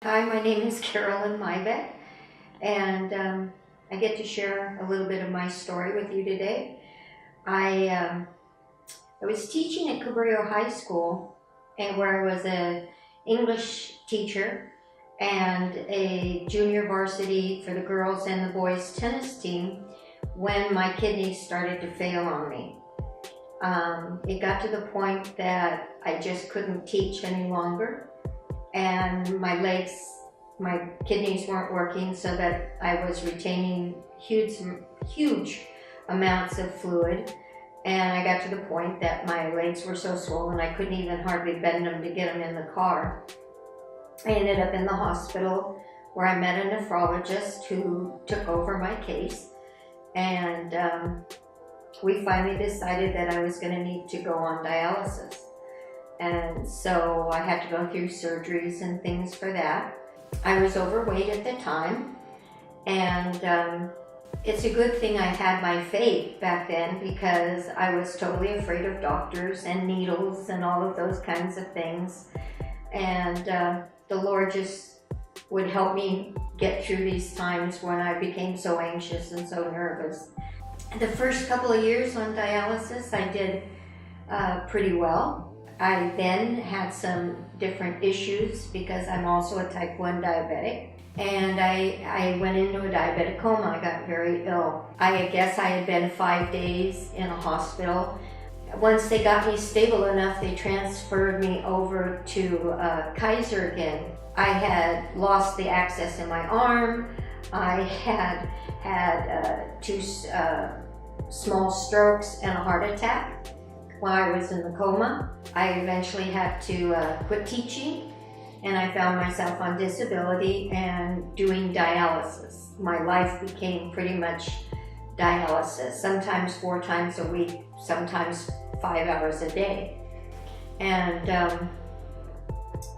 Hi, my name is Carolyn Mybeck, and I get to share a little bit of my story with you today. I was teaching at Cabrillo High School, and where I was an English teacher and a junior varsity for the girls and the boys tennis team when my kidneys started to fail on me. It got to the point that I just couldn't teach any longer, and my kidneys weren't working, so that I was retaining huge amounts of fluid, and I got to the point that my legs were so swollen I couldn't even hardly bend them to get them in the car. I ended up in the hospital where I met a nephrologist who took over my case, and we finally decided that I was going to need to go on dialysis. And so I had to go through surgeries and things for that. I was overweight at the time, and it's a good thing I had my faith back then, because I was totally afraid of doctors and needles and all of those kinds of things. And the Lord just would help me get through these times when I became so anxious and so nervous. The first couple of years on dialysis, I did pretty well. I then had some different issues because I'm also a type 1 diabetic, and I went into a diabetic coma. I got very ill. I guess I had been 5 days in a hospital. Once they got me stable enough, they transferred me over to Kaiser again. I had lost the access in my arm. I had two small strokes and a heart attack while I was in the coma. I eventually had to quit teaching, and I found myself on disability and doing dialysis. My life became pretty much dialysis, sometimes 4 times a week, sometimes 5 hours a day. And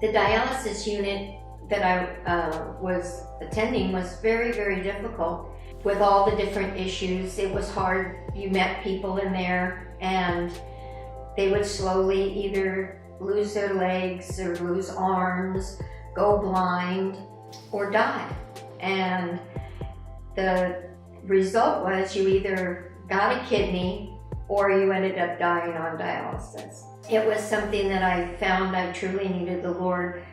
the dialysis unit that I was attending was very, very difficult with all the different issues. It was hard. You met people in there, and they would slowly either lose their legs or lose arms, go blind, or die. And the result was you either got a kidney or you ended up dying on dialysis. It was something that I found I truly needed the Lord.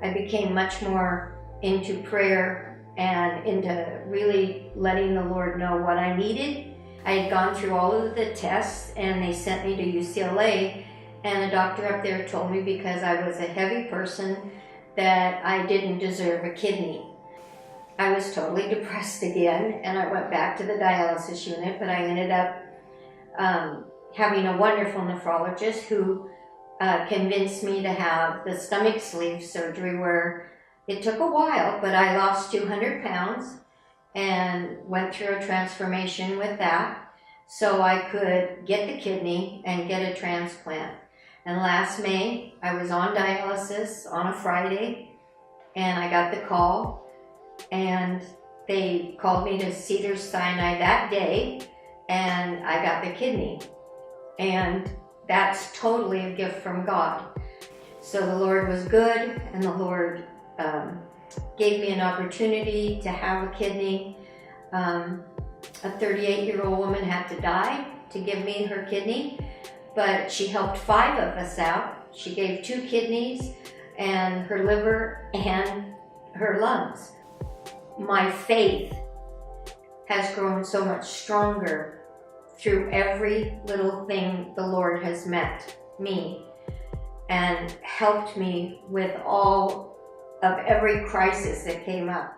I became much more into prayer and into really letting the Lord know what I needed. I had gone through all of the tests, and they sent me to UCLA, and a doctor up there told me because I was a heavy person that I didn't deserve a kidney. I was totally depressed again, and I went back to the dialysis unit, but I ended up having a wonderful nephrologist who convinced me to have the stomach sleeve surgery, where it took a while, but I lost 200 pounds and went through a transformation with that, so I could get the kidney and get a transplant. And last May, I was on dialysis on a Friday, and I got the call, and they called me to Cedars-Sinai that day, and I got the kidney. And that's totally a gift from God. So the Lord was good, and the Lord gave me an opportunity to have a kidney. A 38-year-old woman had to die to give me her kidney, but she helped 5 of us out. She gave 2 kidneys and her liver and her lungs. My faith has grown so much stronger through every little thing the Lord has met me and helped me with all of every crisis that came up.